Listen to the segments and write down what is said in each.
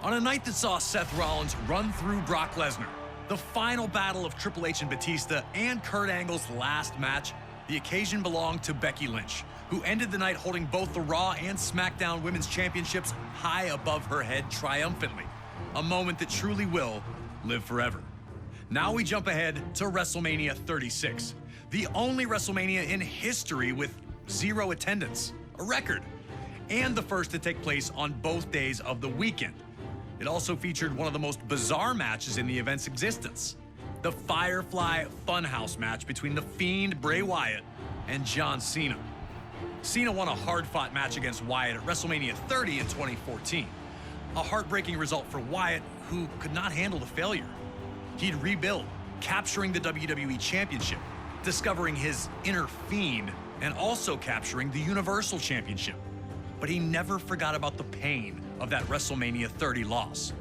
On a night that saw Seth Rollins run through Brock Lesnar, the final battle of Triple H and Batista, and Kurt Angle's last match, the occasion belonged to Becky Lynch, who ended the night holding both the Raw and SmackDown Women's Championships high above her head triumphantly. A moment that truly will live forever. Now we jump ahead to WrestleMania 36, the only WrestleMania in history with 0 attendance, a record, and the first to take place on both days of the weekend. It also featured one of the most bizarre matches in the event's existence, the Firefly Funhouse match between The Fiend Bray Wyatt and John Cena. Cena won a hard-fought match against Wyatt at WrestleMania 30 in 2014. A heartbreaking result for Wyatt, who could not handle the failure. He'd rebuild, capturing the WWE Championship, discovering his inner Fiend, and also capturing the Universal Championship. But he never forgot about the pain of that WrestleMania 30 loss.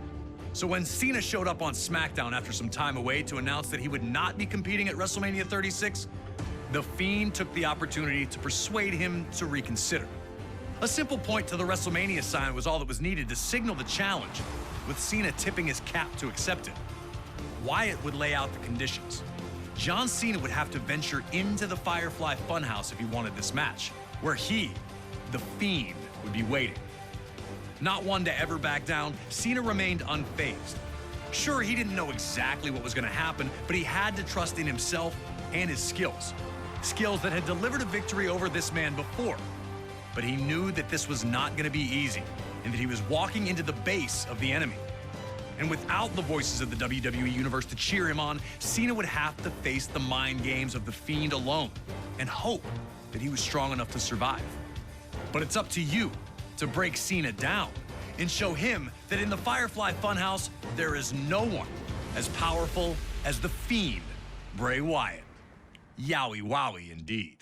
So when Cena showed up on SmackDown after some time away to announce that he would not be competing at WrestleMania 36, The Fiend took the opportunity to persuade him to reconsider. A simple point to the WrestleMania sign was all that was needed to signal the challenge, with Cena tipping his cap to accept it. Wyatt would lay out the conditions. John Cena would have to venture into the Firefly Funhouse if he wanted this match, where he, The Fiend, would be waiting. Not one to ever back down, Cena remained unfazed. Sure, he didn't know exactly what was going to happen, but he had to trust in himself and his skills. Skills that had delivered a victory over this man before. But he knew that this was not going to be easy, and that he was walking into the base of the enemy. And without the voices of the WWE Universe to cheer him on, Cena would have to face the mind games of The Fiend alone, and hope that he was strong enough to survive. But it's up to you to break Cena down and show him that in the Firefly Funhouse, there is no one as powerful as The Fiend, Bray Wyatt. Yowie wowie indeed.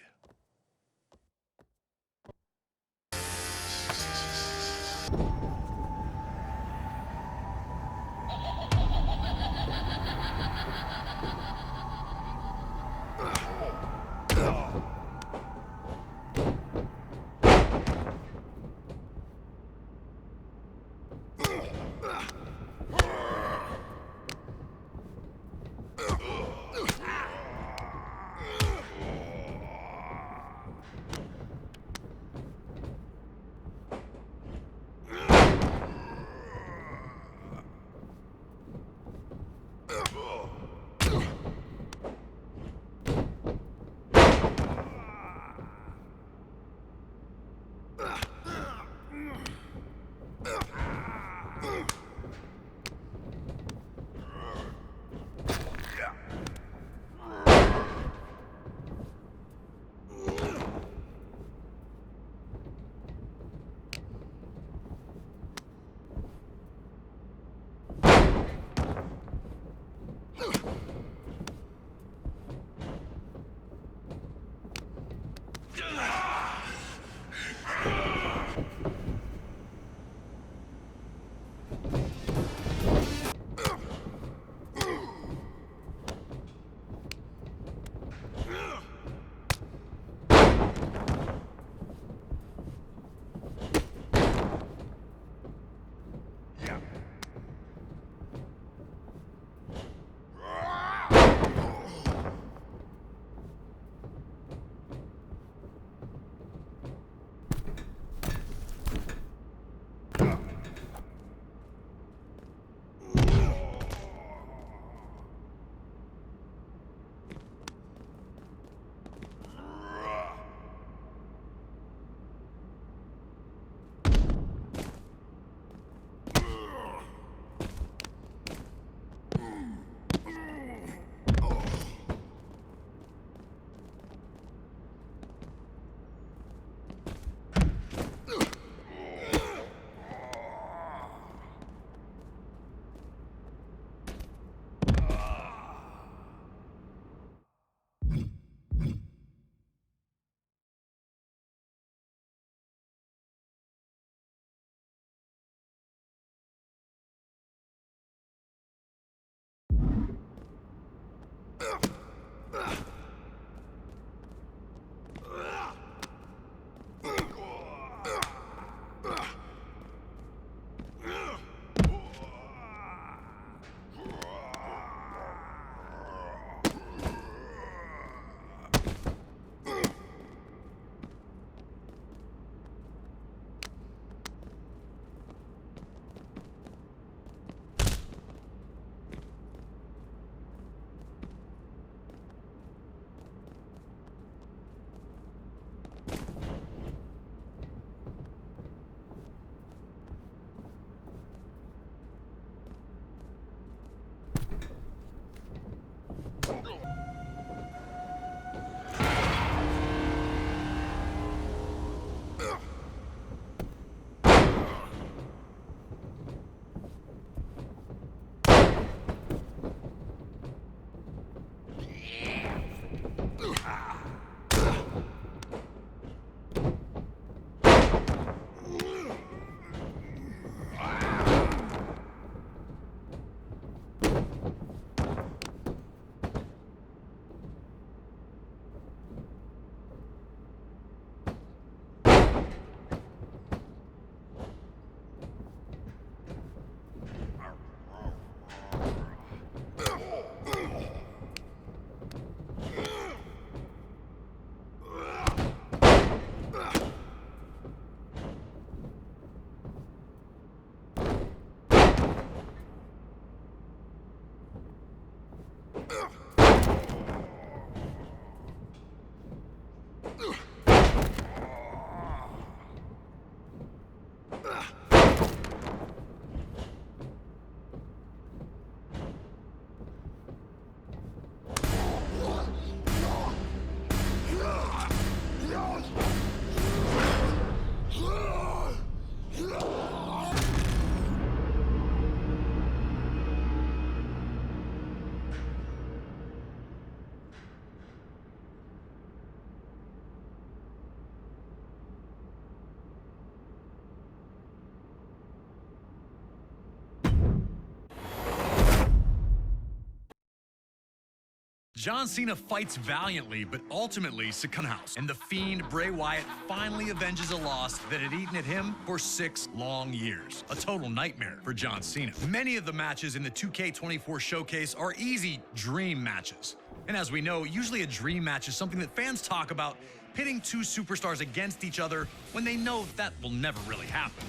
John Cena fights valiantly, but ultimately succumbs, and the Fiend Bray Wyatt finally avenges a loss that had eaten at him for 6 long years. A total nightmare for John Cena. Many of the matches in the 2K24 showcase are easy dream matches. And as we know, usually a dream match is something that fans talk about, pitting 2 superstars against each other when they know that will never really happen.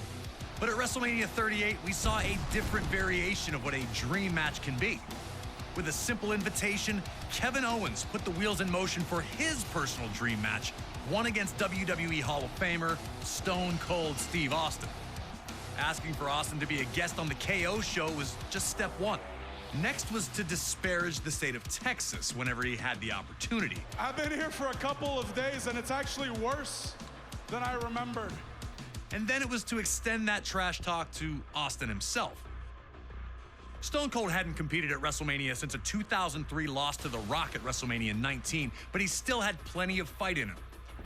But at WrestleMania 38, we saw a different variation of what a dream match can be. With a simple invitation, Kevin Owens put the wheels in motion for his personal dream match, one against WWE Hall of Famer, Stone Cold Steve Austin. Asking for Austin to be a guest on the KO show was just step 1. Next was to disparage the state of Texas whenever he had the opportunity. I've been here for a couple of days, and it's actually worse than I remembered. And then it was to extend that trash talk to Austin himself. Stone Cold hadn't competed at WrestleMania since a 2003 loss to The Rock at WrestleMania 19, but he still had plenty of fight in him.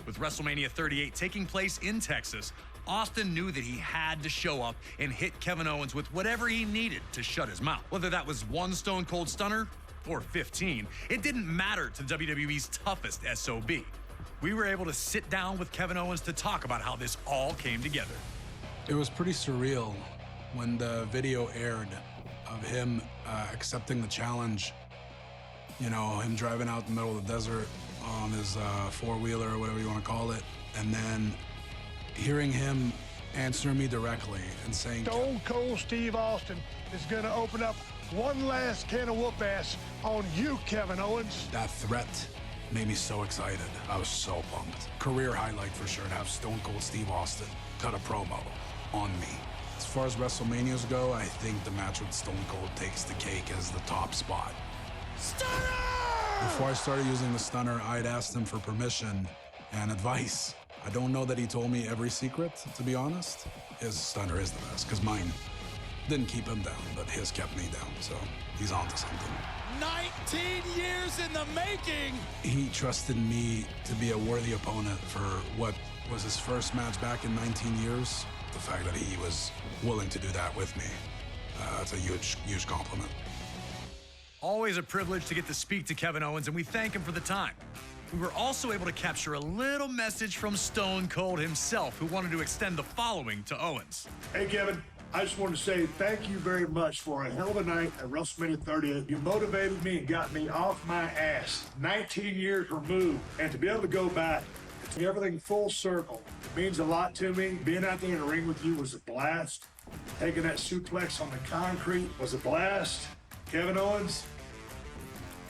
With WrestleMania 38 taking place in Texas, Austin knew that he had to show up and hit Kevin Owens with whatever he needed to shut his mouth. Whether that was 1 Stone Cold Stunner or 15, it didn't matter to WWE's toughest SOB. We were able to sit down with Kevin Owens to talk about how this all came together. It was pretty surreal when the video aired of him accepting the challenge. You know, him driving out in the middle of the desert on his four-wheeler or whatever you want to call it, and then hearing him answer me directly and saying, Stone Cold Steve Austin is going to open up one last can of whoop ass on you, Kevin Owens. That threat made me so excited. I was so pumped. Career highlight for sure to have Stone Cold Steve Austin cut a promo on me. As far as WrestleManias go, I think the match with Stone Cold takes the cake as the top spot. Stunner! Before I started using the stunner, I'd asked him for permission and advice. I don't know that he told me every secret, to be honest. His stunner is the best, because mine didn't keep him down, but his kept me down, so he's onto something. 19 years in the making! He trusted me to be a worthy opponent for what was his first match back in 19 years. The fact that he was willing to do that with me, that's a huge, huge compliment. Always a privilege to get to speak to Kevin Owens, and we thank him for the time. We were also able to capture a little message from Stone Cold himself, who wanted to extend the following to Owens. Hey, Kevin. I just want to say thank you very much for a hell of a night at WrestleMania 38. You motivated me and got me off my ass. 19 years removed. And to be able to go back, to everything full circle, it means a lot to me. Being out there in the ring with you was a blast. Taking that suplex on the concrete was a blast. Kevin Owens,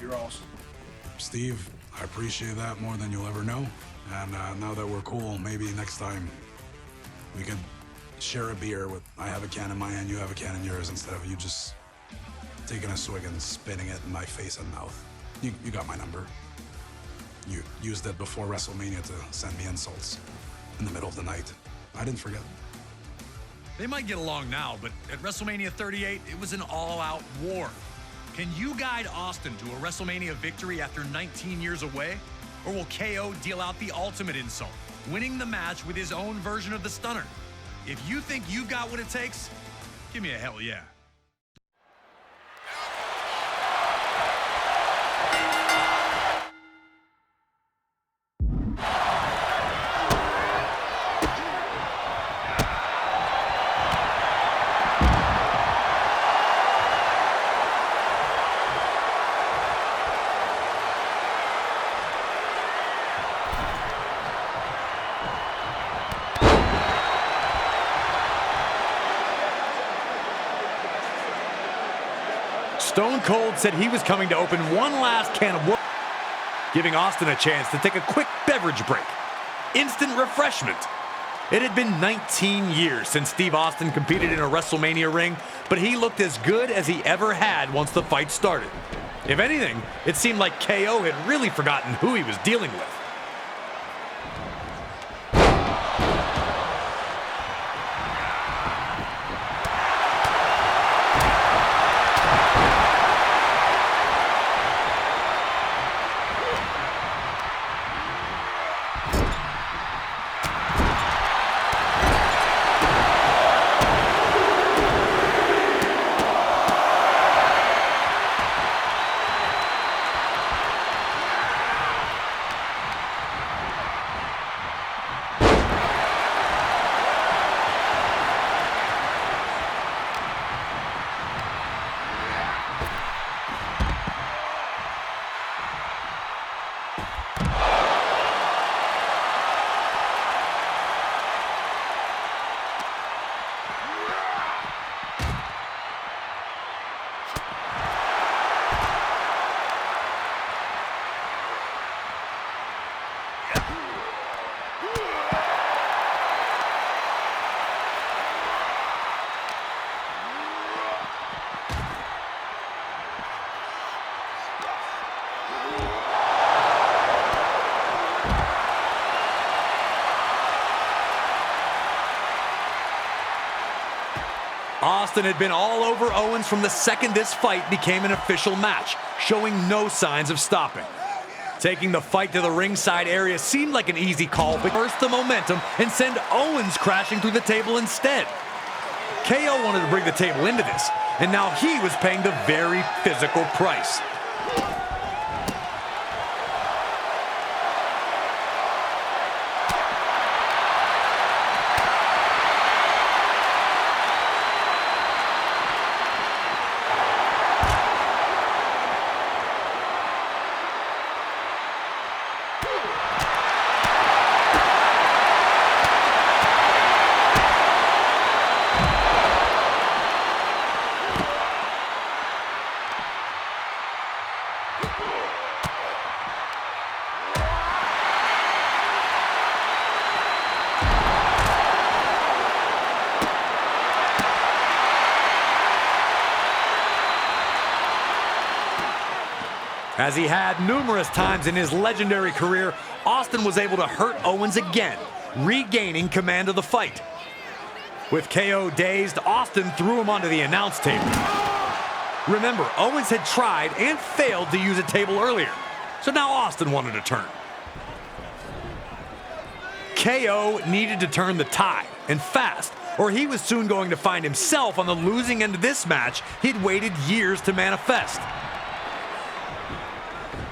you're awesome. Steve, I appreciate that more than you'll ever know. And now that we're cool, maybe next time we could share a beer with, I have a can in my hand, you have a can in yours, instead of you just taking a swig and spitting it in my face and mouth. You got my number. You used it before WrestleMania to send me insults in the middle of the night. I didn't forget. They might get along now, but at WrestleMania 38, it was an all-out war. Can you guide Austin to a WrestleMania victory after 19 years away? Or will KO deal out the ultimate insult, winning the match with his own version of the stunner? If you think you've got what it takes, give me a hell yeah. Stone Cold said he was coming to open one last can of whoop, giving Austin a chance to take a quick beverage break. Instant refreshment. It had been 19 years since Steve Austin competed in a WrestleMania ring, but he looked as good as he ever had once the fight started. If anything, it seemed like KO had really forgotten who he was dealing with. Austin had been all over Owens from the second this fight became an official match, showing no signs of stopping. Taking the fight to the ringside area seemed like an easy call, but burst the momentum and send Owens crashing through the table instead. KO wanted to bring the table into this, and now he was paying the very physical price. As he had numerous times in his legendary career, Austin was able to hurt Owens again, regaining command of the fight. With KO dazed, Austin threw him onto the announce table. Remember, Owens had tried and failed to use a table earlier, so now Austin wanted to turn. KO needed to turn the tide, and fast, or he was soon going to find himself on the losing end of this match he'd waited years to manifest.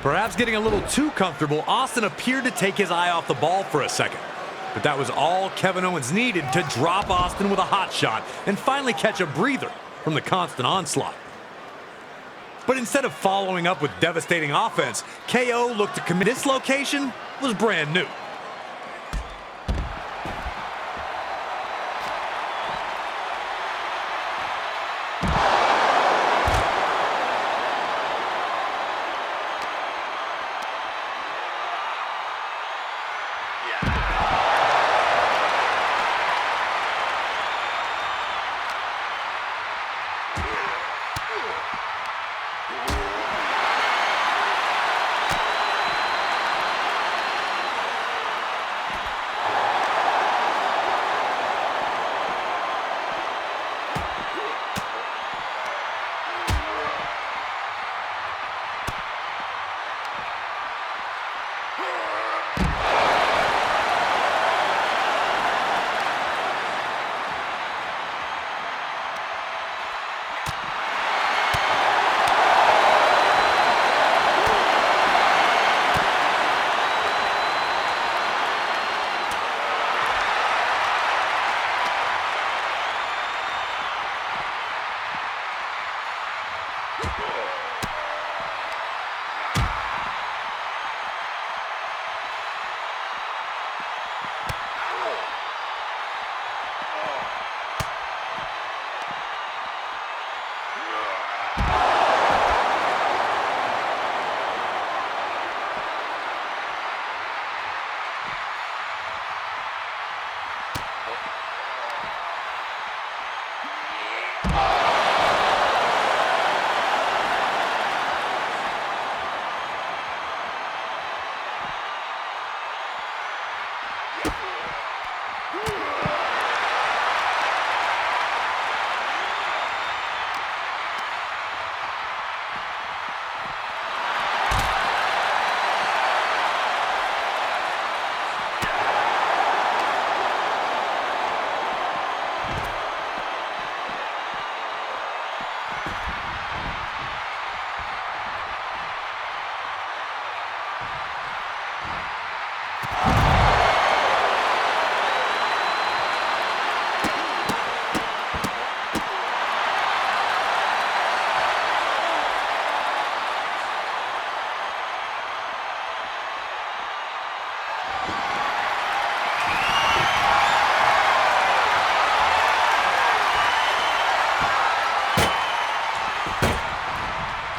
Perhaps getting a little too comfortable, Austin appeared to take his eye off the ball for a second. But that was all Kevin Owens needed to drop Austin with a hot shot and finally catch a breather from the constant onslaught. But instead of following up with devastating offense, KO looked to commit. This location was brand new.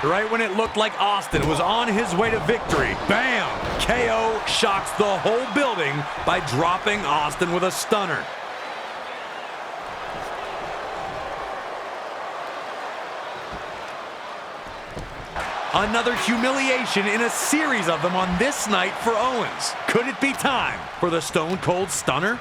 Right when it looked like Austin was on his way to victory, bam! KO shocks the whole building by dropping Austin with a stunner. Another humiliation in a series of them on this night for Owens. Could it be time for the Stone Cold Stunner?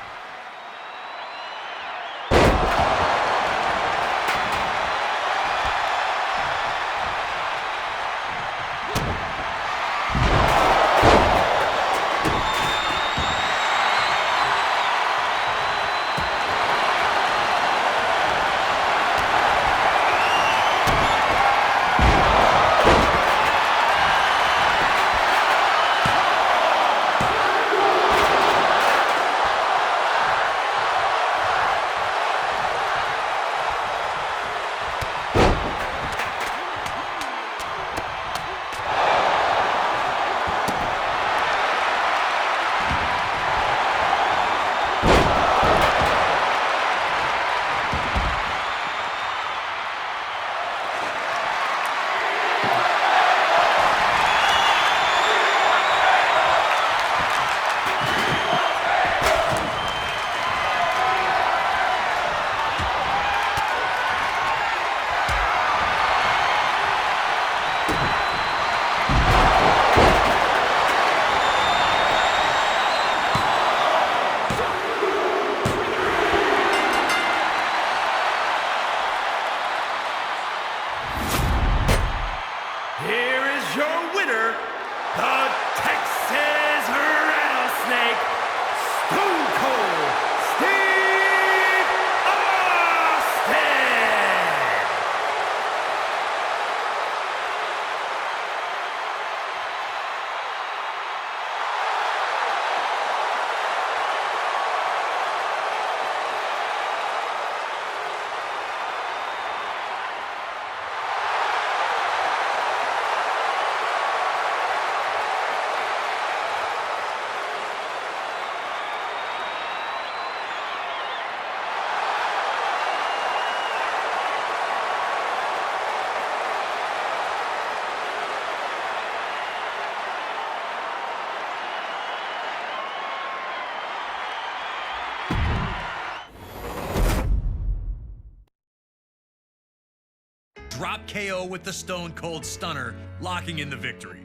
drop KO with the Stone Cold Stunner, locking in the victory.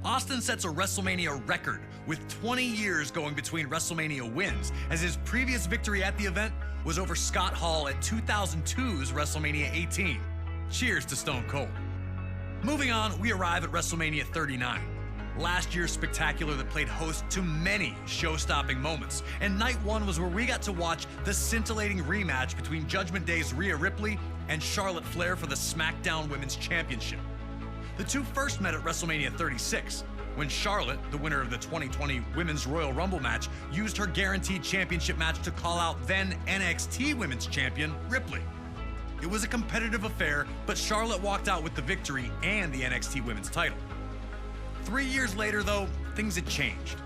Austin sets a WrestleMania record with 20 years going between WrestleMania wins, as his previous victory at the event was over Scott Hall at 2002's WrestleMania 18. Cheers to Stone Cold. Moving on, we arrive at WrestleMania 39. Last year's spectacular that played host to many show-stopping moments, and night one was where we got to watch the scintillating rematch between Judgment Day's Rhea Ripley and Charlotte Flair for the SmackDown Women's Championship. The two first met at WrestleMania 36, when Charlotte, the winner of the 2020 Women's Royal Rumble match, used her guaranteed championship match to call out then NXT Women's Champion Ripley. It was a competitive affair, but Charlotte walked out with the victory and the NXT Women's title. 3 years later, though, things had changed.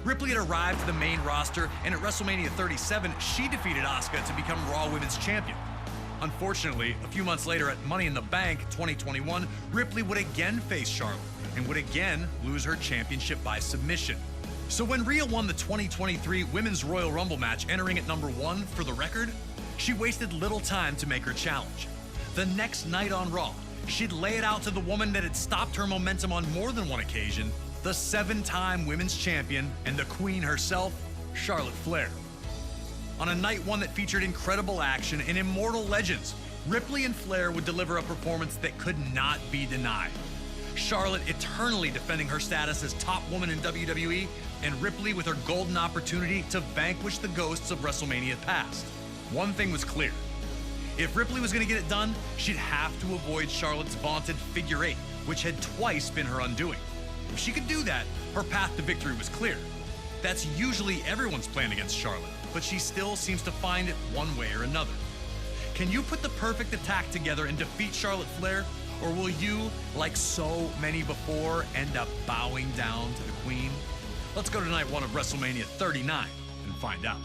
Ripley had arrived to the main roster, and at WrestleMania 37, she defeated Asuka to become Raw Women's Champion. Unfortunately, a few months later at Money in the Bank 2021, Ripley would again face Charlotte and would again lose her championship by submission. So when Rhea won the 2023 Women's Royal Rumble match, entering at number 1 for the record, she wasted little time to make her challenge. The next night on Raw, she'd lay it out to the woman that had stopped her momentum on more than one occasion, the 7-time women's champion and the queen herself, Charlotte Flair. On a night one that featured incredible action and immortal legends, Ripley and Flair would deliver a performance that could not be denied. Charlotte eternally defending her status as top woman in WWE, and Ripley with her golden opportunity to vanquish the ghosts of WrestleMania past. One thing was clear. If Ripley was going to get it done, she'd have to avoid Charlotte's vaunted figure 8, which had twice been her undoing. If she could do that, her path to victory was clear. That's usually everyone's plan against Charlotte, but she still seems to find it one way or another. Can you put the perfect attack together and defeat Charlotte Flair? Or will you, like so many before, end up bowing down to the Queen? Let's go to night one of WrestleMania 39 and find out.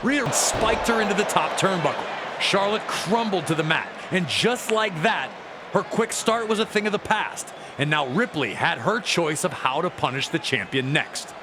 Rhea spiked her into the top turnbuckle. Charlotte crumbled to the mat, and just like that, her quick start was a thing of the past, and now Ripley had her choice of how to punish the champion next.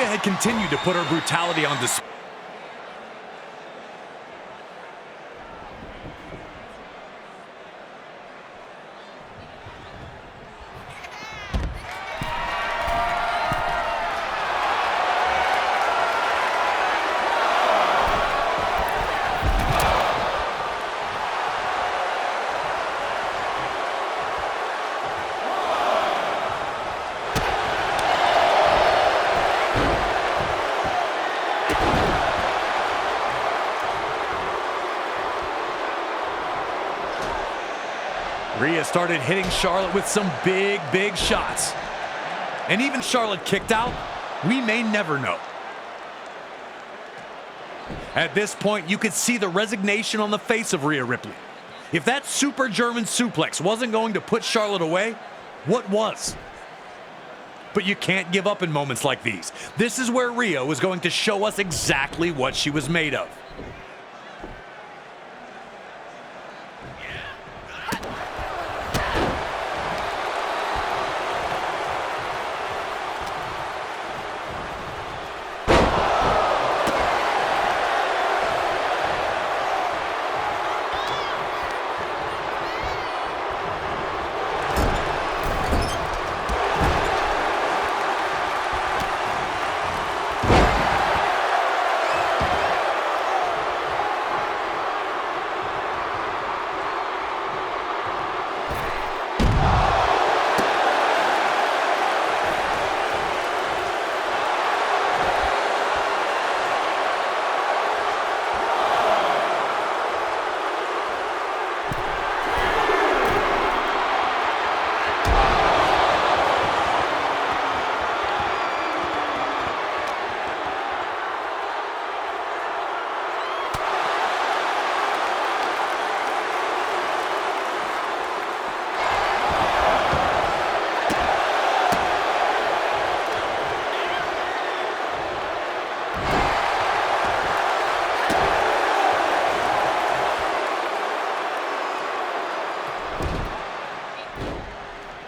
had continued to put her brutality on display. Rhea started hitting Charlotte with some big shots. And even Charlotte kicked out, we may never know. At this point, you could see the resignation on the face of Rhea Ripley. If that super German suplex wasn't going to put Charlotte away, what was? But you can't give up in moments like these. This is where Rhea was going to show us exactly what she was made of.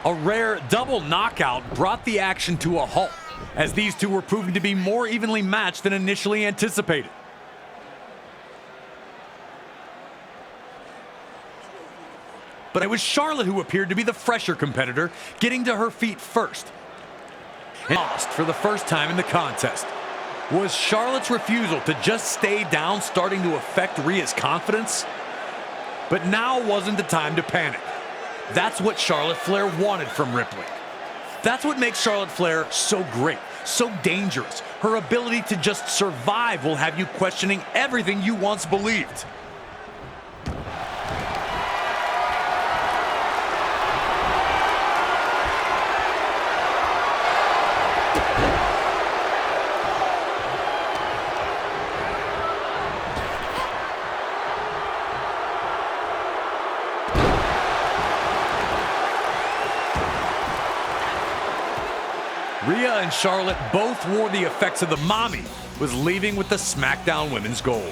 A rare double knockout brought the action to a halt, as these two were proving to be more evenly matched than initially anticipated. But it was Charlotte who appeared to be the fresher competitor, getting to her feet first. And lost for the first time in the contest. Was Charlotte's refusal to just stay down starting to affect Rhea's confidence? But now wasn't the time to panic. That's what Charlotte Flair wanted from Ripley. That's what makes Charlotte Flair so great, so dangerous. Her ability to just survive will have you questioning everything you once believed. Rhea and Charlotte both wore the effects of the mommy was leaving with the SmackDown Women's Gold.